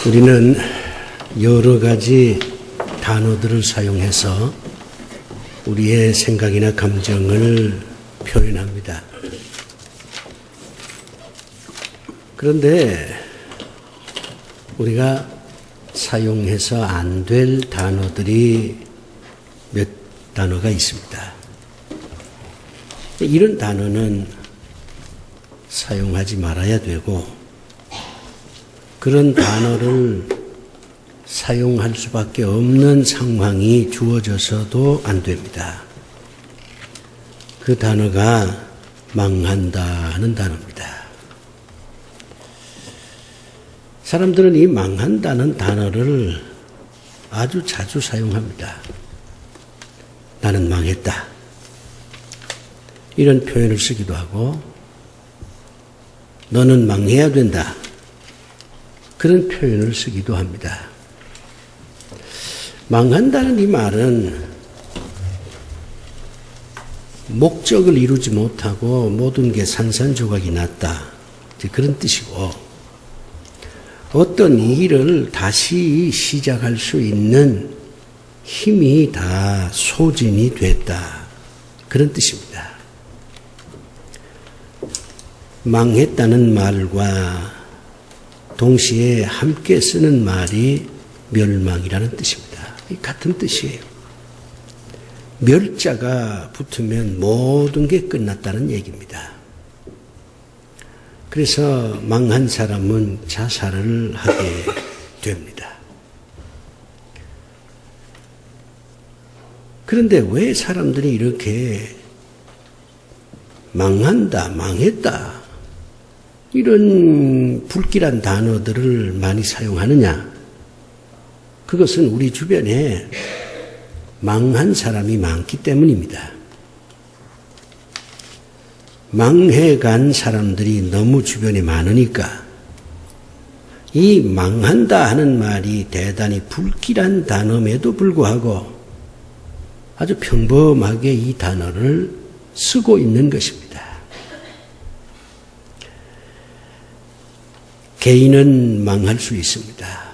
우리는 여러 가지 단어들을 사용해서 우리의 생각이나 감정을 표현합니다. 그런데 우리가 사용해서 안 될 단어들이 몇 단어가 있습니다. 이런 단어는 사용하지 말아야 되고, 그런 단어를 사용할 수밖에 없는 상황이 주어져서도 안 됩니다. 그 단어가 망한다는 단어입니다. 사람들은 이 망한다는 단어를 아주 자주 사용합니다. 나는 망했다, 이런 표현을 쓰기도 하고, 너는 망해야 된다, 그런 표현을 쓰기도 합니다. 망한다는 이 말은 목적을 이루지 못하고 모든 게 산산조각이 났다, 그런 뜻이고, 어떤 일을 다시 시작할 수 있는 힘이 다 소진이 됐다, 그런 뜻입니다. 망했다는 말과 동시에 함께 쓰는 말이 멸망이라는 뜻입니다. 같은 뜻이에요. 멸자가 붙으면 모든 게 끝났다는 얘기입니다. 그래서 망한 사람은 자살을 하게 됩니다. 그런데 왜 사람들이 이렇게 망한다, 망했다, 이런 불길한 단어들을 많이 사용하느냐? 그것은 우리 주변에 망한 사람이 많기 때문입니다. 망해간 사람들이 너무 주변에 많으니까 이 망한다 하는 말이 대단히 불길한 단어임에도 불구하고 아주 평범하게 이 단어를 쓰고 있는 것입니다. 개인은 망할 수 있습니다.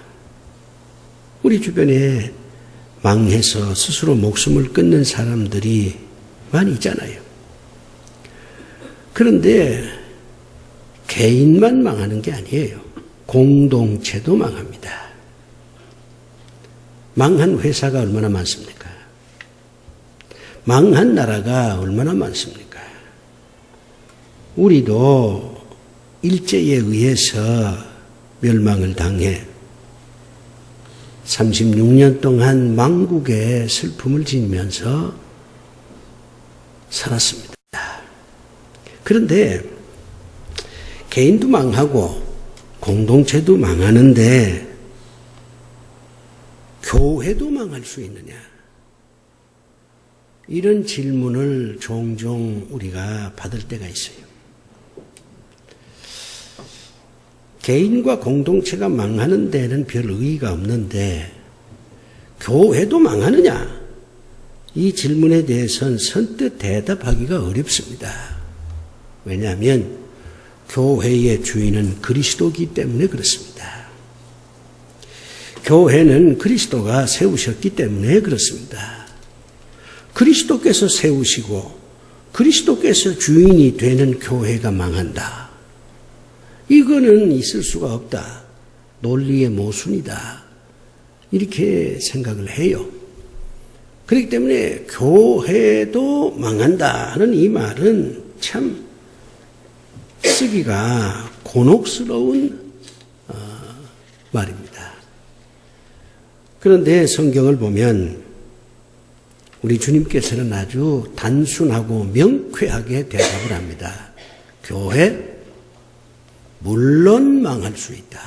우리 주변에 망해서 스스로 목숨을 끊는 사람들이 많이 있잖아요. 그런데 개인만 망하는 게 아니에요. 공동체도 망합니다. 망한 회사가 얼마나 많습니까? 망한 나라가 얼마나 많습니까? 우리도 일제에 의해서 멸망을 당해 36년 동안 망국의 슬픔을 지니면서 살았습니다. 그런데 개인도 망하고 공동체도 망하는데 교회도 망할 수 있느냐? 이런 질문을 종종 우리가 받을 때가 있어요. 개인과 공동체가 망하는 데는 별 의의가 없는데 교회도 망하느냐? 이 질문에 대해서는 선뜻 대답하기가 어렵습니다. 왜냐하면 교회의 주인은 그리스도이기 때문에 그렇습니다. 교회는 그리스도가 세우셨기 때문에 그렇습니다. 그리스도께서 세우시고 그리스도께서 주인이 되는 교회가 망한다, 이거는 있을 수가 없다, 논리의 모순이다, 이렇게 생각을 해요. 그렇기 때문에 교회도 망한다 하는 이 말은 참 쓰기가 곤혹스러운 말입니다. 그런데 성경을 보면 우리 주님께서는 아주 단순하고 명쾌하게 대답을 합니다. 교회 물론 망할 수 있다.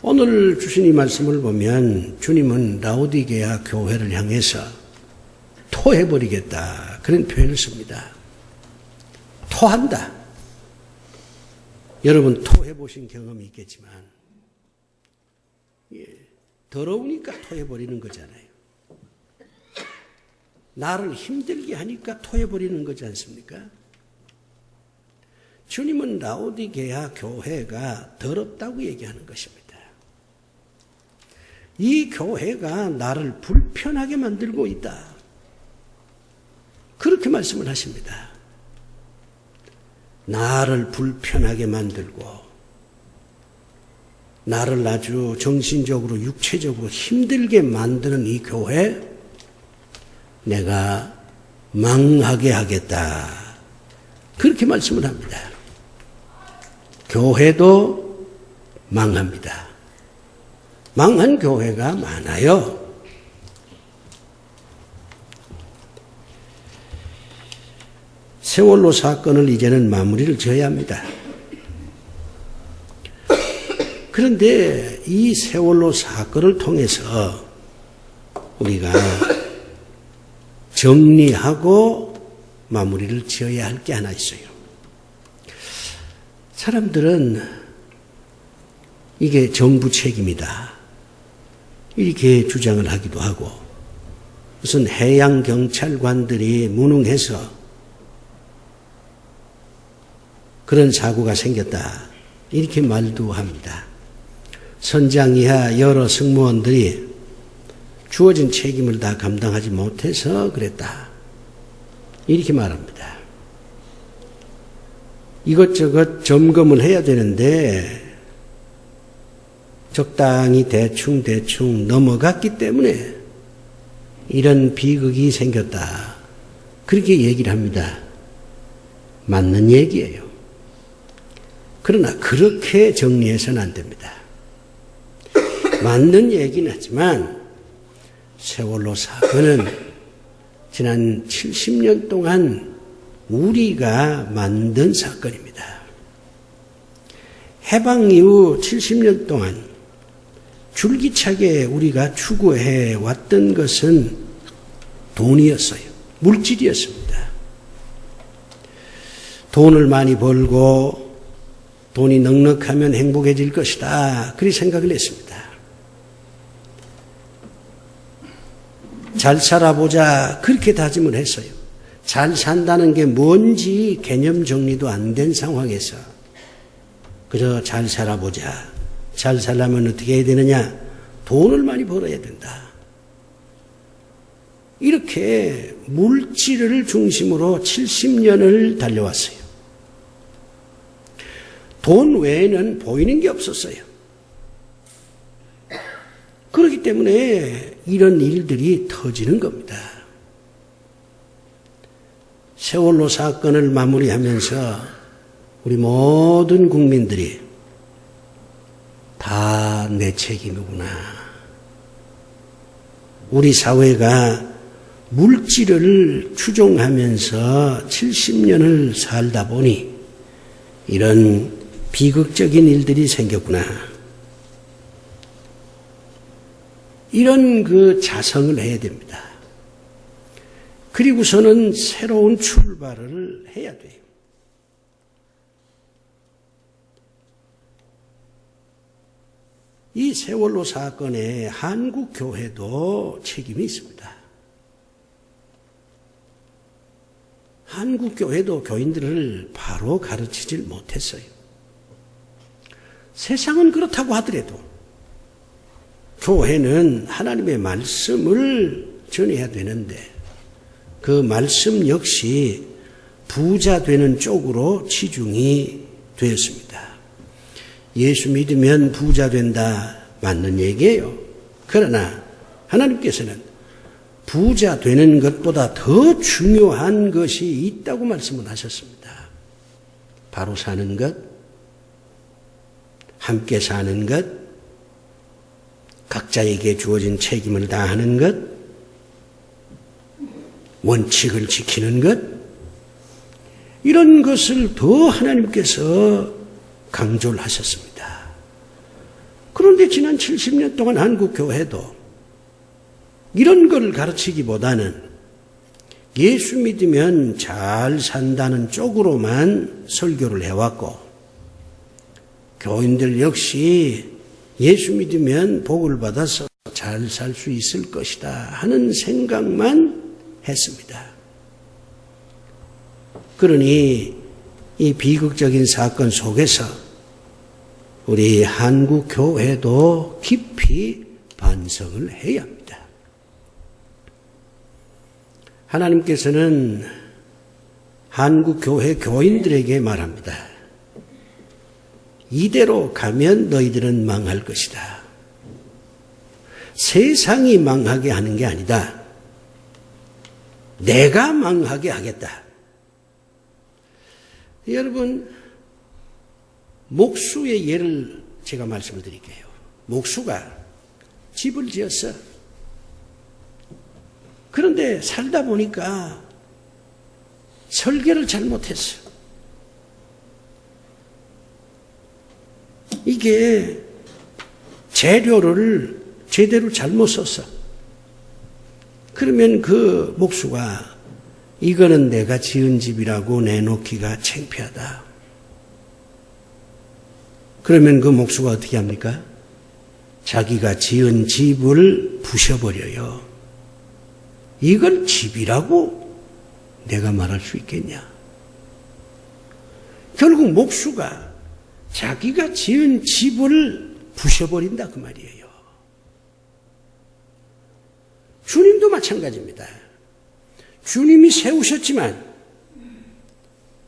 오늘 주신 이 말씀을 보면 주님은 라오디게아 교회를 향해서 토해버리겠다, 그런 표현을 씁니다. 토한다. 여러분 토해보신 경험이 있겠지만 더러우니까 토해버리는 거잖아요. 나를 힘들게 하니까 토해버리는 거지 않습니까? 주님은 라오디게아 교회가 더럽다고 얘기하는 것입니다. 이 교회가 나를 불편하게 만들고 있다. 그렇게 말씀을 하십니다. 나를 불편하게 만들고 나를 아주 정신적으로 육체적으로 힘들게 만드는 이 교회 내가 망하게 하겠다. 그렇게 말씀을 합니다. 교회도 망합니다. 망한 교회가 많아요. 세월호 사건을 이제는 마무리를 지어야 합니다. 그런데 이 세월호 사건을 통해서 우리가 정리하고 마무리를 지어야 할 게 하나 있어요. 사람들은 이게 정부 책임이다. 이렇게 주장을 하기도 하고 무슨 해양경찰관들이 무능해서 그런 사고가 생겼다. 이렇게 말도 합니다. 선장 이하 여러 승무원들이 주어진 책임을 다 감당하지 못해서 그랬다. 이렇게 말합니다. 이것저것 점검을 해야 되는데 적당히 대충 넘어갔기 때문에 이런 비극이 생겼다. 그렇게 얘기를 합니다. 맞는 얘기예요. 그러나 그렇게 정리해서는 안 됩니다. 맞는 얘기는 하지만 세월호 사건은 지난 70년 동안 우리가 만든 사건입니다. 해방 이후 70년 동안 줄기차게 우리가 추구해 왔던 것은 돈이었어요. 물질이었습니다. 돈을 많이 벌고 돈이 넉넉하면 행복해질 것이다. 그렇게 생각을 했습니다. 잘 살아보자. 그렇게 다짐을 했어요. 잘 산다는 게 뭔지 개념 정리도 안 된 상황에서 그저 잘 살아보자. 잘 살려면 어떻게 해야 되느냐? 돈을 많이 벌어야 된다. 이렇게 물질을 중심으로 70년을 달려왔어요. 돈 외에는 보이는 게 없었어요. 그렇기 때문에 이런 일들이 터지는 겁니다. 세월호 사건을 마무리하면서 우리 모든 국민들이 다 내 책임이구나. 우리 사회가 물질을 추종하면서 70년을 살다 보니 이런 비극적인 일들이 생겼구나. 이런 그 자성을 해야 됩니다. 그리고서는 새로운 출발을 해야 돼요. 이 세월호 사건에 한국 교회도 책임이 있습니다. 한국 교회도 교인들을 바로 가르치질 못했어요. 세상은 그렇다고 하더라도 교회는 하나님의 말씀을 전해야 되는데 그 말씀 역시 부자 되는 쪽으로 치중이 되었습니다. 예수 믿으면 부자 된다. 맞는 얘기예요. 그러나 하나님께서는 부자 되는 것보다 더 중요한 것이 있다고 말씀을 하셨습니다. 바로 사는 것, 함께 사는 것, 각자에게 주어진 책임을 다하는 것, 원칙을 지키는 것, 이런 것을 더 하나님께서 강조를 하셨습니다. 그런데 지난 70년 동안 한국 교회도 이런 걸 가르치기보다는 예수 믿으면 잘 산다는 쪽으로만 설교를 해왔고 교인들 역시 예수 믿으면 복을 받아서 잘 살 수 있을 것이다 하는 생각만 했습니다. 그러니 이 비극적인 사건 속에서 우리 한국 교회도 깊이 반성을 해야 합니다. 하나님께서는 한국 교회 교인들에게 말합니다. 이대로 가면 너희들은 망할 것이다. 세상이 망하게 하는 게 아니다. 내가 망하게 하겠다. 여러분, 목수의 예를 제가 말씀을 드릴게요. 목수가 집을 지었어. 그런데 살다 보니까 설계를 잘못했어. 이게 재료를 제대로 잘못 썼어. 그러면 그 목수가 이거는 내가 지은 집이라고 내놓기가 창피하다. 그러면 그 목수가 어떻게 합니까? 자기가 지은 집을 부셔버려요. 이걸 집이라고 내가 말할 수 있겠냐? 결국 목수가 자기가 지은 집을 부셔버린다 그 말이에요. 주님도 마찬가지입니다. 주님이 세우셨지만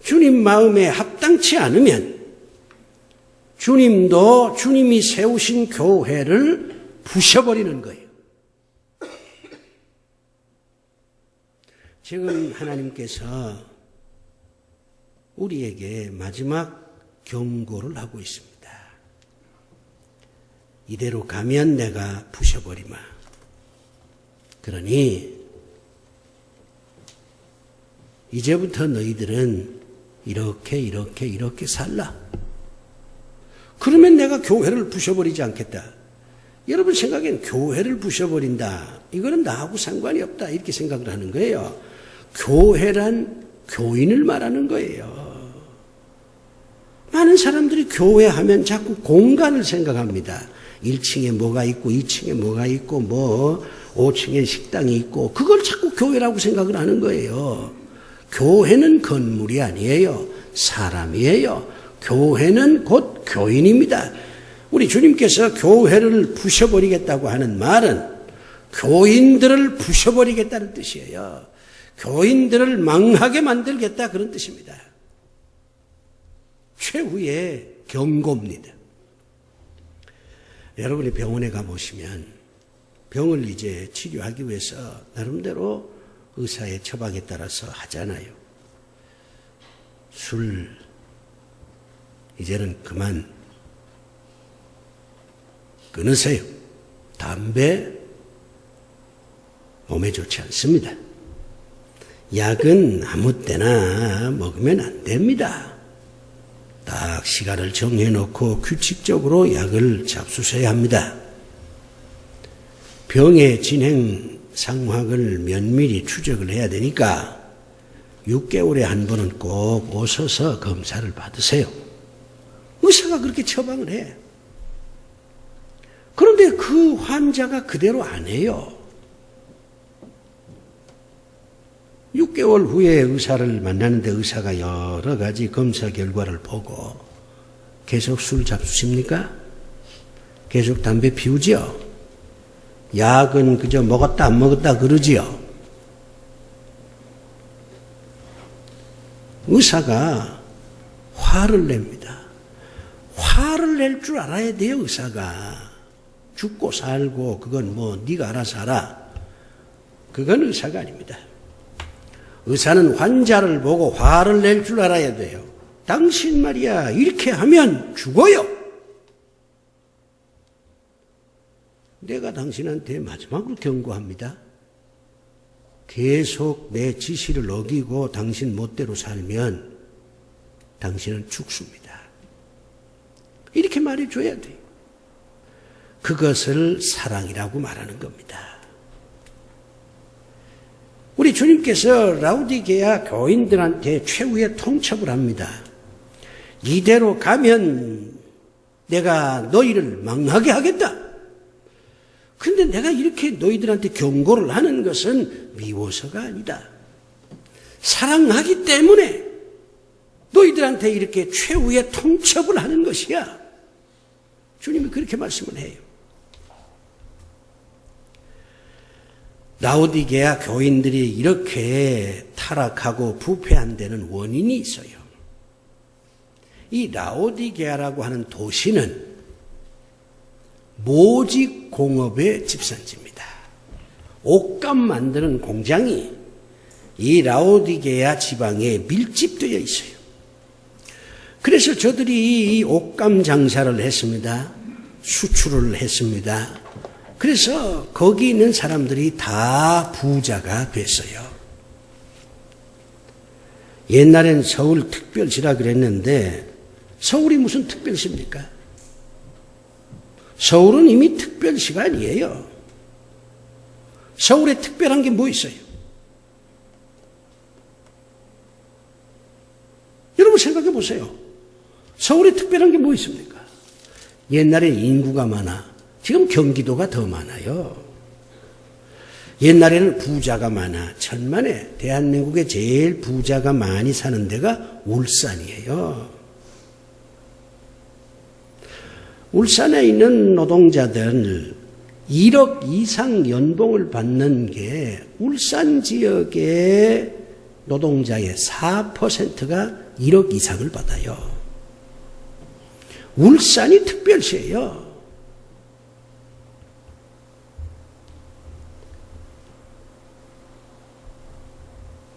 주님 마음에 합당치 않으면 주님도 주님이 세우신 교회를 부셔버리는 거예요. 지금 하나님께서 우리에게 마지막 경고를 하고 있습니다. 이대로 가면 내가 부셔버리마. 그러니 이제부터 너희들은 이렇게 살라. 그러면 내가 교회를 부셔버리지 않겠다. 여러분 생각엔 교회를 부셔버린다. 이거는 나하고 상관이 없다. 이렇게 생각을 하는 거예요. 교회란 교인을 말하는 거예요. 많은 사람들이 교회 하면 자꾸 공간을 생각합니다. 1층에 뭐가 있고 2층에 뭐가 있고 5층에 식당이 있고 그걸 자꾸 교회라고 생각을 하는 거예요. 교회는 건물이 아니에요. 사람이에요. 교회는 곧 교인입니다. 우리 주님께서 교회를 부셔버리겠다고 하는 말은 교인들을 부셔버리겠다는 뜻이에요. 교인들을 망하게 만들겠다 그런 뜻입니다. 최후의 경고입니다. 여러분이 병원에 가보시면 병을 이제 치료하기 위해서 나름대로 의사의 처방에 따라서 하잖아요. 술, 이제는 그만 끊으세요. 담배, 몸에 좋지 않습니다. 약은 아무 때나 먹으면 안 됩니다. 딱 시간을 정해놓고 규칙적으로 약을 잡수셔야 합니다. 병의 진행 상황을 면밀히 추적을 해야 되니까 6개월에 한 번은 꼭 오셔서 검사를 받으세요. 의사가 그렇게 처방을 해. 그런데 그 환자가 그대로 안 해요. 6개월 후에 의사를 만나는데 의사가 여러 가지 검사 결과를 보고 계속 술 잡수십니까? 계속 담배 피우지요? 약은 그저 먹었다 안 먹었다 그러지요? 의사가 화를 냅니다. 화를 낼 줄 알아야 돼요, 의사가. 죽고 살고 그건 네가 알아서 알아. 그건 의사가 아닙니다. 의사는 환자를 보고 화를 낼 줄 알아야 돼요. 당신 말이야, 이렇게 하면 죽어요. 내가 당신한테 마지막으로 경고합니다. 계속 내 지시를 어기고 당신 멋대로 살면 당신은 죽습니다. 이렇게 말해줘야 돼요. 그것을 사랑이라고 말하는 겁니다. 우리 주님께서 라우디게아 교인들한테 최후의 통첩을 합니다. 이대로 가면 내가 너희를 망하게 하겠다. 근데 내가 이렇게 너희들한테 경고를 하는 것은 미워서가 아니다. 사랑하기 때문에 너희들한테 이렇게 최후의 통첩을 하는 것이야. 주님이 그렇게 말씀을 해요. 라오디게아 교인들이 이렇게 타락하고 부패한 데는 원인이 있어요. 이 라오디게아라고 하는 도시는 모직 공업의 집산지입니다. 옷감 만드는 공장이 이 라오디게아 지방에 밀집되어 있어요. 그래서 저들이 이 옷감 장사를 했습니다. 수출을 했습니다. 그래서 거기 있는 사람들이 다 부자가 됐어요. 옛날엔 서울 특별시라 그랬는데 서울이 무슨 특별시입니까? 서울은 이미 특별시가 아니에요. 서울에 특별한 게 뭐 있어요? 여러분 생각해 보세요. 서울에 특별한 게 뭐 있습니까? 옛날에 인구가 많아. 지금 경기도가 더 많아요. 옛날에는 부자가 많아. 천만에 대한민국에 제일 부자가 많이 사는 데가 울산이에요. 울산에 있는 노동자들 1억 이상 연봉을 받는 게 울산 지역의 노동자의 4%가 1억 이상을 받아요. 울산이 특별시예요.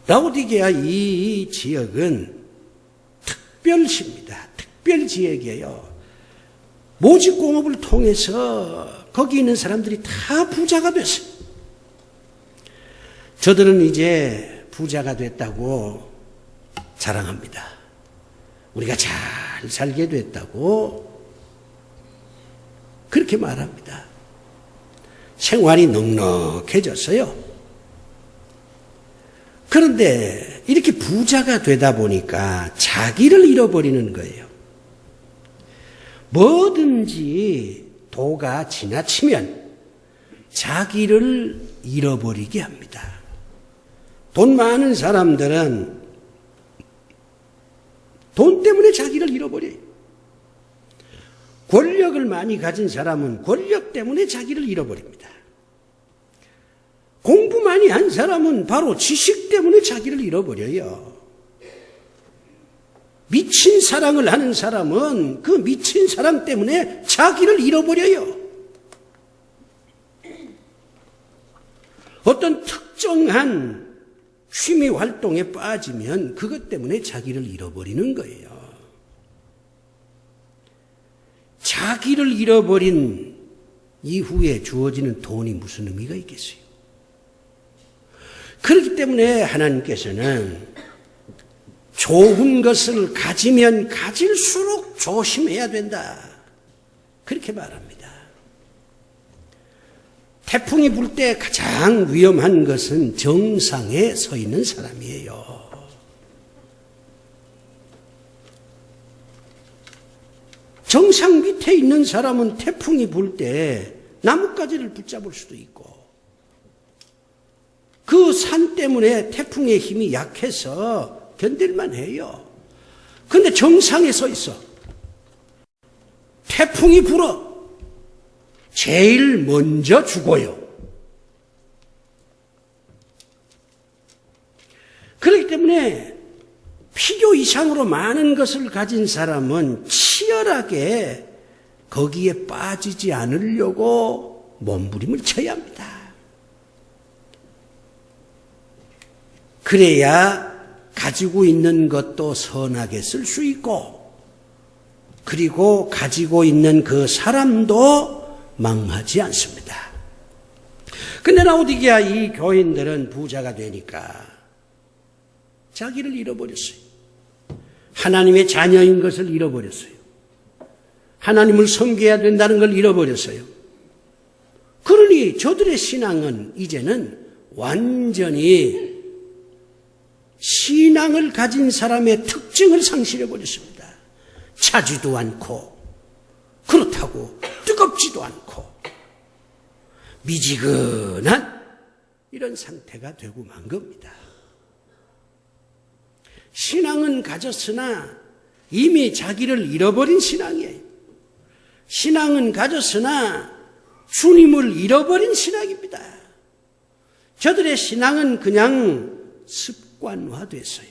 라오디게아 이 지역은 특별시입니다. 특별지역이에요. 모직공업을 통해서 거기 있는 사람들이 다 부자가 됐어요. 저들은 이제 부자가 됐다고 자랑합니다. 우리가 잘 살게 됐다고 그렇게 말합니다. 생활이 넉넉해졌어요. 그런데 이렇게 부자가 되다 보니까 자기를 잃어버리는 거예요. 뭐든지 도가 지나치면 자기를 잃어버리게 합니다. 돈 많은 사람들은 돈 때문에 자기를 잃어버려요. 권력을 많이 가진 사람은 권력 때문에 자기를 잃어버립니다. 공부 많이 한 사람은 바로 지식 때문에 자기를 잃어버려요. 미친 사랑을 하는 사람은 그 미친 사랑 때문에 자기를 잃어버려요. 어떤 특정한 취미 활동에 빠지면 그것 때문에 자기를 잃어버리는 거예요. 자기를 잃어버린 이후에 주어지는 돈이 무슨 의미가 있겠어요? 그렇기 때문에 하나님께서는 좋은 것을 가지면 가질수록 조심해야 된다. 그렇게 말합니다. 태풍이 불 때 가장 위험한 것은 정상에 서 있는 사람이에요. 정상 밑에 있는 사람은 태풍이 불 때 나뭇가지를 붙잡을 수도 있고 그 산 때문에 태풍의 힘이 약해서 견딜만 해요. 그런데 정상에 서 있어. 태풍이 불어. 제일 먼저 죽어요. 그렇기 때문에 필요 이상으로 많은 것을 가진 사람은 치열하게 거기에 빠지지 않으려고 몸부림을 쳐야 합니다. 그래야 가지고 있는 것도 선하게 쓸 수 있고 그리고 가지고 있는 그 사람도 망하지 않습니다. 근데 라오디게아 이 교인들은 부자가 되니까 자기를 잃어버렸어요. 하나님의 자녀인 것을 잃어버렸어요. 하나님을 섬겨야 된다는 걸 잃어버렸어요. 그러니 저들의 신앙은 이제는 완전히 신앙을 가진 사람의 특징을 상실해버렸습니다. 차지도 않고 그렇다고 뜨겁지도 않고 미지근한 이런 상태가 되고 만 겁니다. 신앙은 가졌으나 이미 자기를 잃어버린 신앙이에요. 신앙은 가졌으나 주님을 잃어버린 신앙입니다. 저들의 신앙은 그냥 습관화됐어요.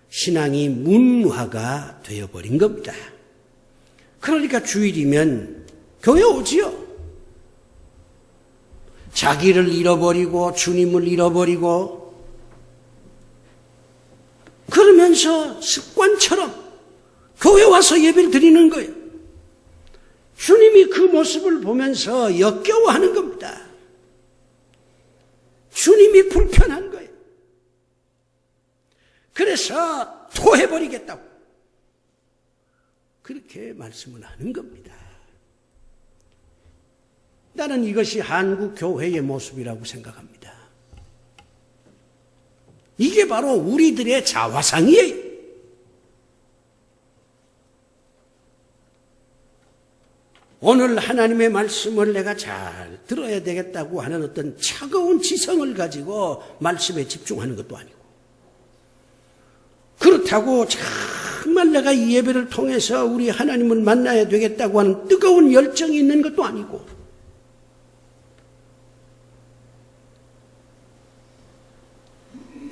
신앙이 문화가 되어버린 겁니다. 그러니까 주일이면 교회 오지요. 자기를 잃어버리고 주님을 잃어버리고 그러면서 습관처럼 교회 와서 예배를 드리는 거예요. 주님이 그 모습을 보면서 역겨워하는 겁니다. 주님이 불편한 거예요. 그래서 토해버리겠다고 그렇게 말씀을 하는 겁니다. 나는 이것이 한국 교회의 모습이라고 생각합니다. 이게 바로 우리들의 자화상이에요. 오늘 하나님의 말씀을 내가 잘 들어야 되겠다고 하는 어떤 차가운 지성을 가지고 말씀에 집중하는 것도 아니고, 그렇다고 정말 내가 이 예배를 통해서 우리 하나님을 만나야 되겠다고 하는 뜨거운 열정이 있는 것도 아니고,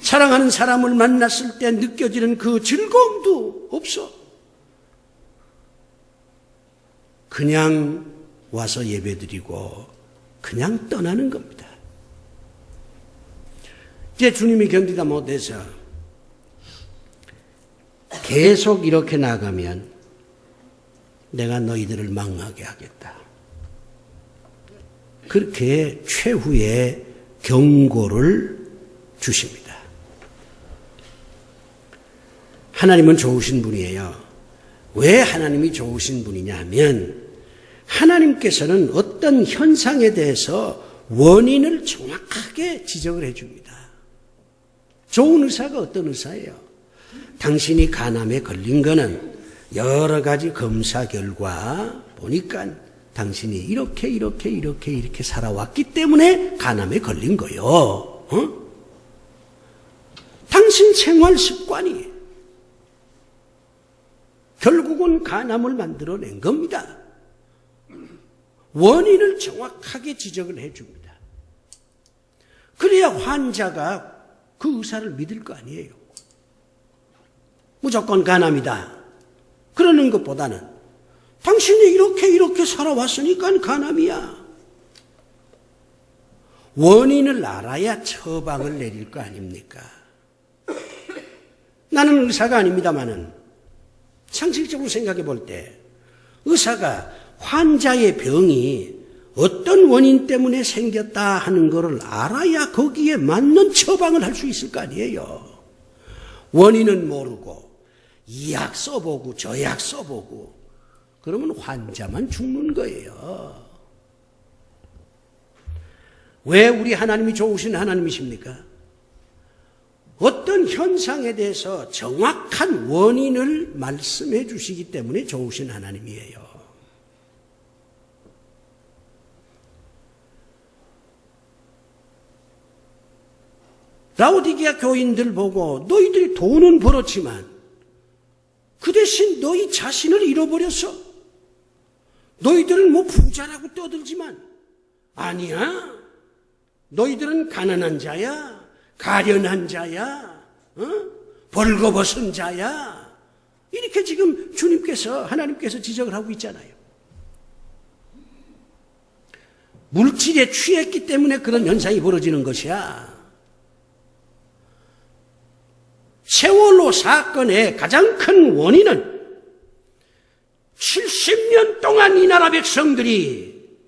사랑하는 사람을 만났을 때 느껴지는 그 즐거움도 없어. 그냥 와서 예배드리고 그냥 떠나는 겁니다. 이제 주님이 견디다 못해서 계속 이렇게 나가면 내가 너희들을 망하게 하겠다. 그렇게 최후의 경고를 주십니다. 하나님은 좋으신 분이에요. 왜 하나님이 좋으신 분이냐 하면, 하나님께서는 어떤 현상에 대해서 원인을 정확하게 지적을 해줍니다. 좋은 의사가 어떤 의사예요? 당신이 간암에 걸린 거는 여러 가지 검사 결과 보니까 당신이 이렇게 살아왔기 때문에 간암에 걸린 거요. 당신 생활 습관이 결국은 간암을 만들어낸 겁니다. 원인을 정확하게 지적을 해줍니다. 그래야 환자가 그 의사를 믿을 거 아니에요. 무조건 간암이다 그러는 것보다는 당신이 이렇게 살아왔으니까 간암이야. 원인을 알아야 처방을 내릴 거 아닙니까? 나는 의사가 아닙니다마는 상식적으로 생각해 볼 때 의사가 환자의 병이 어떤 원인 때문에 생겼다 하는 것을 알아야 거기에 맞는 처방을 할 수 있을 거 아니에요. 원인은 모르고 이 약 써보고 저 약 써보고 그러면 환자만 죽는 거예요. 왜 우리 하나님이 좋으신 하나님이십니까? 어떤 현상에 대해서 정확한 원인을 말씀해 주시기 때문에 좋으신 하나님이에요. 라오디게아 교인들 보고 너희들이 돈은 벌었지만 그 대신 너희 자신을 잃어버렸어. 너희들은 뭐 부자라고 떠들지만 아니야. 너희들은 가난한 자야. 가련한 자야, 벌거벗은 자야. 이렇게 지금 주님께서, 하나님께서 지적을 하고 있잖아요. 물질에 취했기 때문에 그런 현상이 벌어지는 것이야. 세월호 사건의 가장 큰 원인은 70년 동안 이 나라 백성들이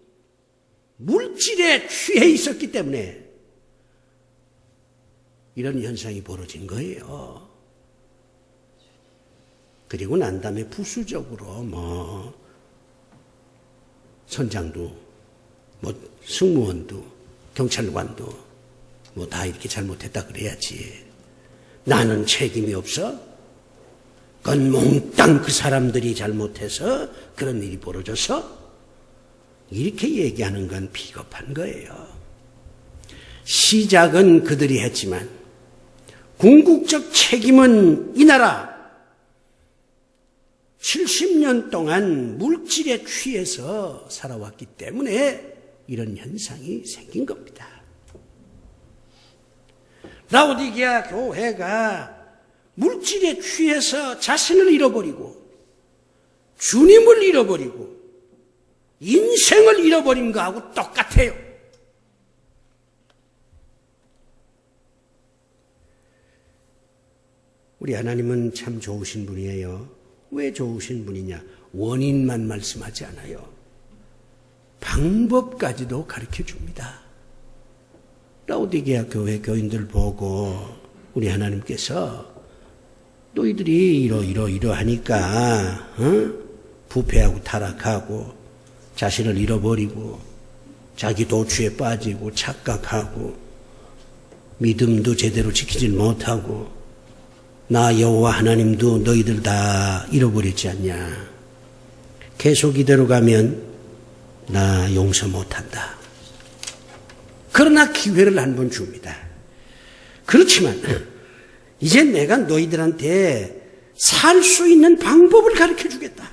물질에 취해 있었기 때문에 이런 현상이 벌어진 거예요. 그리고 난 다음에 부수적으로 선장도 승무원도 경찰관도 다 이렇게 잘못했다 그래야지. 나는 책임이 없어? 그건 몽땅 그 사람들이 잘못해서 그런 일이 벌어져서 이렇게 얘기하는 건 비겁한 거예요. 시작은 그들이 했지만 궁극적 책임은 이 나라 70년 동안 물질에 취해서 살아왔기 때문에 이런 현상이 생긴 겁니다. 라오디게아 교회가 물질에 취해서 자신을 잃어버리고 주님을 잃어버리고 인생을 잃어버린 거하고 똑같아요. 우리 하나님은 참 좋으신 분이에요. 왜 좋으신 분이냐? 원인만 말씀하지 않아요. 방법까지도 가르쳐 줍니다. 라오디게아 교회 교인들 보고 우리 하나님께서 너희들이 이러하니까 부패하고 타락하고 자신을 잃어버리고 자기 도취에 빠지고 착각하고 믿음도 제대로 지키질 못하고 나 여호와 하나님도 너희들 다 잃어버렸지 않냐. 계속 이대로 가면 나 용서 못한다. 그러나 기회를 한 번 줍니다. 그렇지만 이제 내가 너희들한테 살 수 있는 방법을 가르쳐 주겠다.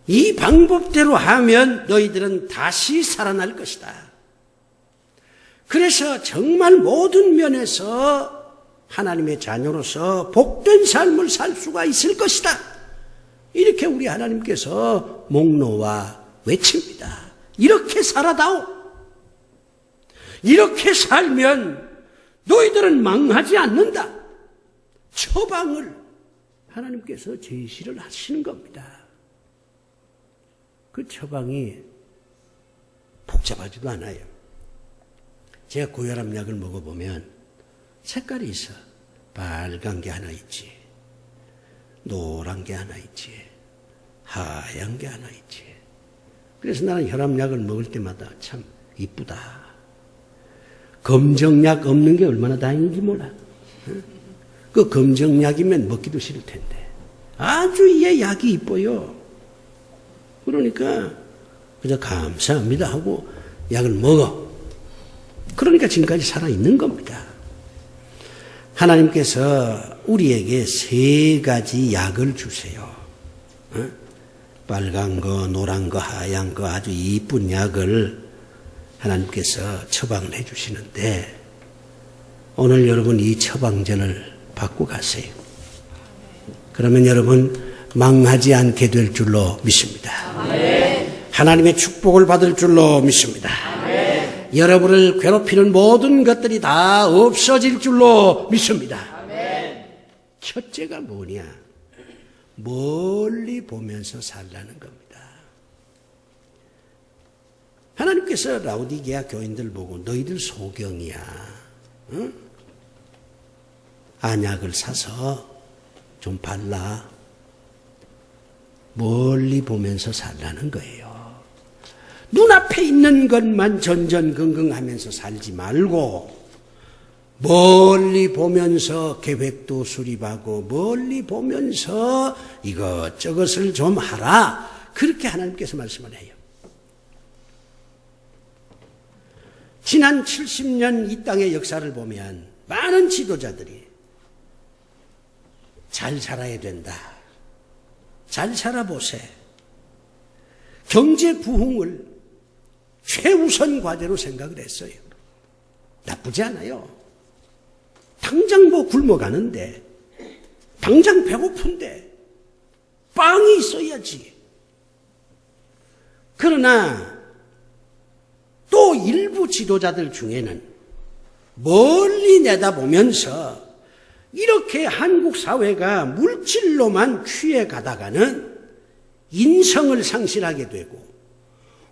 이 방법대로 하면 너희들은 다시 살아날 것이다. 그래서 정말 모든 면에서 하나님의 자녀로서 복된 삶을 살 수가 있을 것이다. 이렇게 우리 하나님께서 목놓아 외칩니다. 이렇게 살아다오. 이렇게 살면 너희들은 망하지 않는다. 처방을 하나님께서 제시를 하시는 겁니다. 그 처방이 복잡하지도 않아요. 제가 고혈압 약을 먹어보면 색깔이 있어. 빨간 게 하나 있지, 노란 게 하나 있지, 하얀 게 하나 있지. 그래서 나는 혈압약을 먹을 때마다 참 이쁘다. 검정약 없는 게 얼마나 다행인지 몰라. 그 검정약이면 먹기도 싫을 텐데 아주 얘 약이 이뻐요. 그러니까 그저 감사합니다 하고 약을 먹어. 그러니까 지금까지 살아있는 겁니다. 하나님께서 우리에게 세 가지 약을 주세요. 빨간 거, 노란 거, 하얀 거 아주 이쁜 약을 하나님께서 처방을 해주시는데 오늘 여러분 이 처방전을 받고 가세요. 그러면 여러분 망하지 않게 될 줄로 믿습니다. 아멘. 하나님의 축복을 받을 줄로 믿습니다. 아멘. 여러분을 괴롭히는 모든 것들이 다 없어질 줄로 믿습니다. 아멘. 첫째가 뭐냐? 멀리 보면서 살라는 겁니다. 하나님께서 라오디게아 교인들 보고 너희들 소경이야. 응? 안약을 사서 좀 발라. 멀리 보면서 살라는 거예요. 눈앞에 있는 것만 전전긍긍하면서 살지 말고 멀리 보면서 계획도 수립하고 멀리 보면서 이것저것을 좀 하라. 그렇게 하나님께서 말씀을 해요. 지난 70년 이 땅의 역사를 보면 많은 지도자들이 잘 살아야 된다. 잘 살아보세. 경제 부흥을 최우선 과제로 생각을 했어요. 나쁘지 않아요. 당장 뭐 굶어가는데, 당장 배고픈데, 빵이 있어야지. 그러나 또 일부 지도자들 중에는 멀리 내다보면서 이렇게 한국 사회가 물질로만 취해 가다가는 인성을 상실하게 되고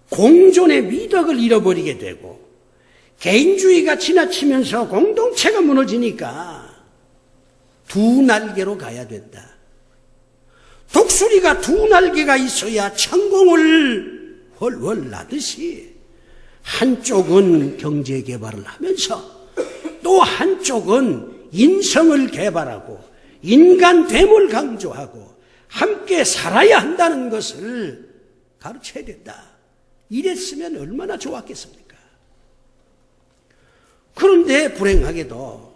공존의 미덕을 잃어버리게 되고 개인주의가 지나치면서 공동체가 무너지니까 두 날개로 가야 된다. 독수리가 두 날개가 있어야 천공을 훨훨 나듯이 한쪽은 경제 개발을 하면서 또 한쪽은 인성을 개발하고 인간됨을 강조하고 함께 살아야 한다는 것을 가르쳐야 된다. 이랬으면 얼마나 좋았겠습니까? 그런데 불행하게도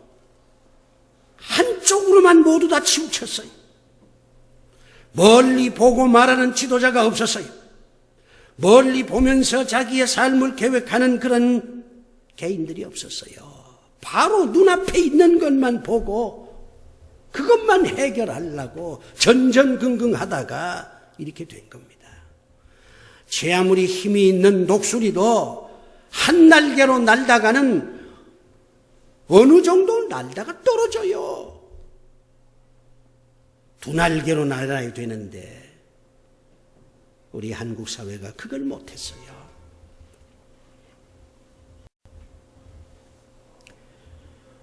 한쪽으로만 모두 다 치우쳤어요. 멀리 보고 말하는 지도자가 없었어요. 멀리 보면서 자기의 삶을 계획하는 그런 개인들이 없었어요. 바로 눈앞에 있는 것만 보고 그것만 해결하려고 전전긍긍하다가 이렇게 된 겁니다. 제 아무리 힘이 있는 독수리도 한 날개로 날다가는 어느 정도 날다가 떨어져요. 두 날개로 날아야 되는데 우리 한국 사회가 그걸 못했어요.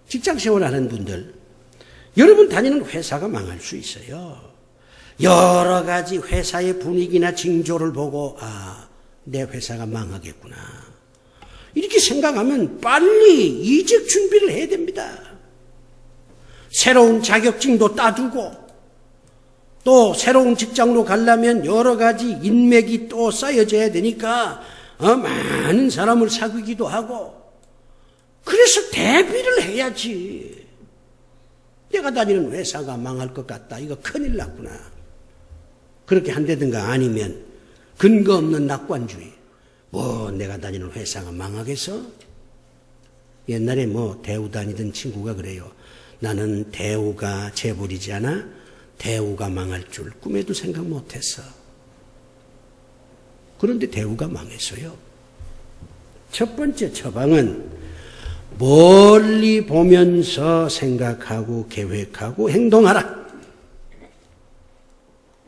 직장생활 하는 분들, 여러분 다니는 회사가 망할 수 있어요. 여러 가지 회사의 분위기나 징조를 보고 내 회사가 망하겠구나 이렇게 생각하면 빨리 이직 준비를 해야 됩니다. 새로운 자격증도 따두고 또 새로운 직장으로 가려면 여러 가지 인맥이 또 쌓여져야 되니까 많은 사람을 사귀기도 하고 그래서 대비를 해야지. 내가 다니는 회사가 망할 것 같다. 이거 큰일 났구나. 그렇게 한다든가 아니면 근거 없는 낙관주의. 내가 다니는 회사가 망하겠어? 옛날에 대우 다니던 친구가 그래요. 나는 대우가 재벌이지 않아? 대우가 망할 줄 꿈에도 생각 못했어. 그런데 대우가 망했어요. 첫 번째 처방은 멀리 보면서 생각하고 계획하고 행동하라.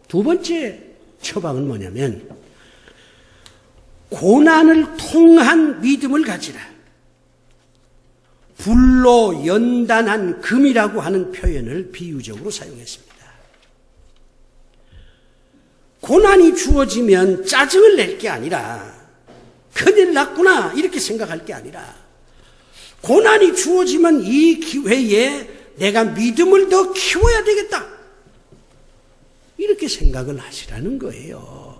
두 번째 처방은 뭐냐면 고난을 통한 믿음을 가지라. 불로 연단한 금이라고 하는 표현을 비유적으로 사용했습니다. 고난이 주어지면 짜증을 낼 게 아니라 큰일 났구나 이렇게 생각할 게 아니라 고난이 주어지면 이 기회에 내가 믿음을 더 키워야 되겠다 이렇게 생각을 하시라는 거예요.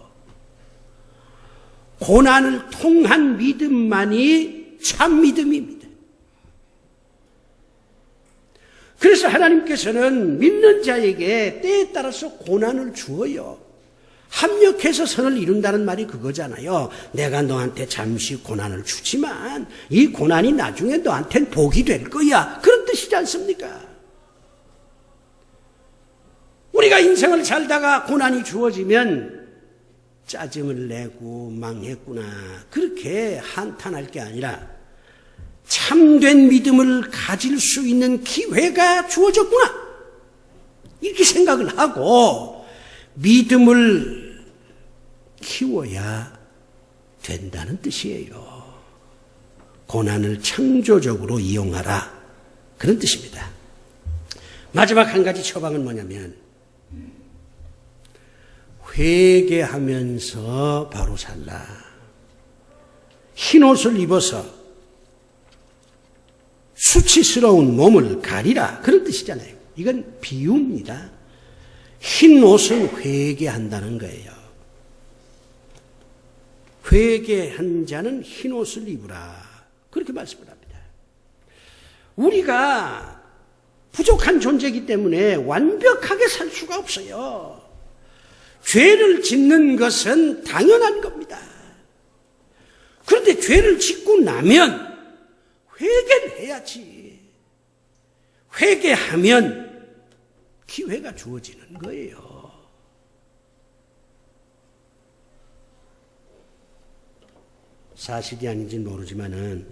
고난을 통한 믿음만이 참 믿음입니다. 그래서 하나님께서는 믿는 자에게 때에 따라서 고난을 주어요. 합력해서 선을 이룬다는 말이 그거잖아요. 내가 너한테 잠시 고난을 주지만 이 고난이 나중에 너한테는 복이 될 거야. 그런 뜻이지 않습니까? 우리가 인생을 살다가 고난이 주어지면 짜증을 내고 망했구나 그렇게 한탄할 게 아니라 참된 믿음을 가질 수 있는 기회가 주어졌구나 이렇게 생각을 하고 믿음을 키워야 된다는 뜻이에요. 고난을 창조적으로 이용하라 그런 뜻입니다. 마지막 한 가지 처방은 뭐냐면 회개하면서 바로 살라. 흰 옷을 입어서 수치스러운 몸을 가리라 그런 뜻이잖아요. 이건 비유입니다. 흰 옷은 회개한다는 거예요. 회개한 자는 흰 옷을 입으라 그렇게 말씀을 합니다. 우리가 부족한 존재이기 때문에 완벽하게 살 수가 없어요. 죄를 짓는 것은 당연한 겁니다. 그런데 죄를 짓고 나면 회개를 해야지. 회개하면 기회가 주어지는 거예요. 사실이 아닌지는 모르지만은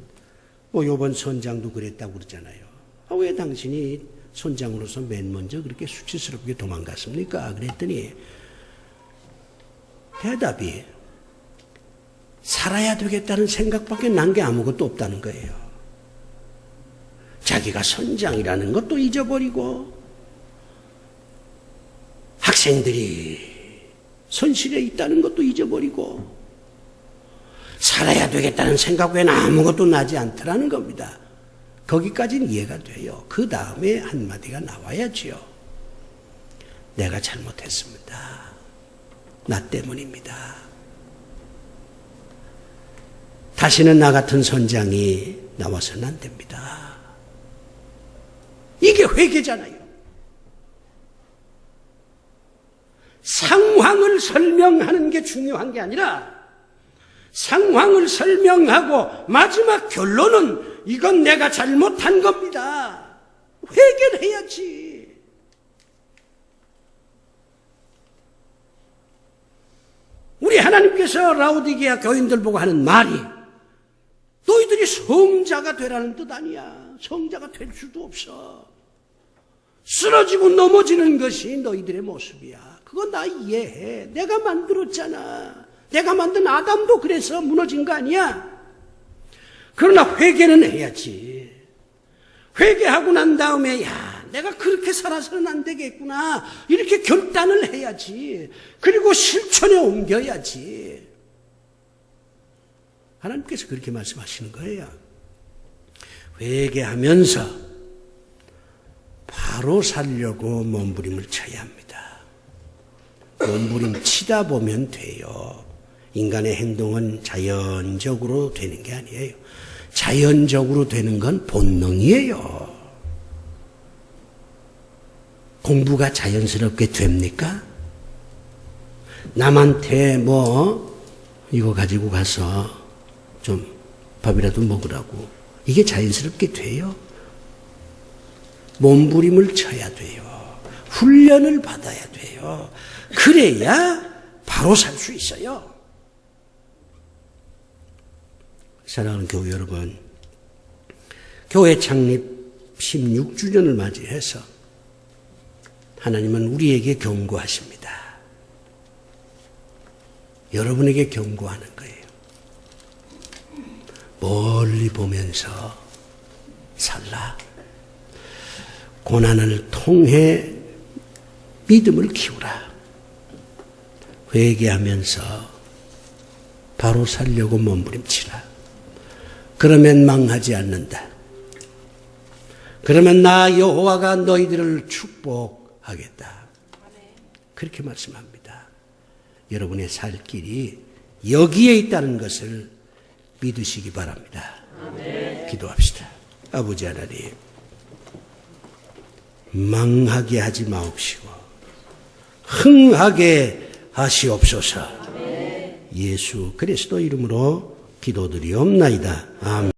요번 선장도 그랬다고 그러잖아요. 왜 당신이 선장으로서 맨 먼저 그렇게 수치스럽게 도망갔습니까? 그랬더니 대답이 살아야 되겠다는 생각밖에 난 게 아무것도 없다는 거예요. 자기가 선장이라는 것도 잊어버리고 학생들이 선실에 있다는 것도 잊어버리고 살아야 되겠다는 생각 외에는 아무것도 나지 않더라는 겁니다. 거기까지는 이해가 돼요. 그 다음에 한마디가 나와야지요. 내가 잘못했습니다. 나 때문입니다. 다시는 나 같은 선장이 나와서는 안 됩니다. 이게 회개잖아요. 상황을 설명하는 게 중요한 게 아니라 상황을 설명하고 마지막 결론은 이건 내가 잘못한 겁니다. 회개를 해야지. 우리 하나님께서 라오디게아 교인들 보고 하는 말이 너희들이 성자가 되라는 뜻 아니야. 성자가 될 수도 없어. 쓰러지고 넘어지는 것이 너희들의 모습이야. 그거 나 이해해. 내가 만들었잖아. 내가 만든 아담도 그래서 무너진 거 아니야. 그러나 회개는 해야지. 회개하고 난 다음에 야, 내가 그렇게 살아서는 안 되겠구나. 이렇게 결단을 해야지. 그리고 실천에 옮겨야지. 하나님께서 그렇게 말씀하시는 거예요. 회개하면서 바로 살려고 몸부림을 쳐야 합니다. 몸부림 치다 보면 돼요. 인간의 행동은 자연적으로 되는 게 아니에요. 자연적으로 되는 건 본능이에요. 공부가 자연스럽게 됩니까? 남한테 이거 가지고 가서 좀 밥이라도 먹으라고. 이게 자연스럽게 돼요? 몸부림을 쳐야 돼요. 훈련을 받아야 돼요. 그래야 바로 살 수 있어요. 사랑하는 교회 여러분, 교회 창립 16주년을 맞이해서 하나님은 우리에게 경고하십니다. 여러분에게 경고하는 거예요. 멀리 보면서 살라. 고난을 통해 믿음을 키우라. 회개하면서 바로 살려고 몸부림치라. 그러면 망하지 않는다. 그러면 나 여호와가 너희들을 축복하겠다. 그렇게 말씀합니다. 여러분의 살 길이 여기에 있다는 것을 믿으시기 바랍니다. 기도합시다. 아버지 하나님, 망하게 하지 마옵시고 흥하게 하시옵소서. 예수 그리스도 이름으로 기도드리옵나이다. 아멘.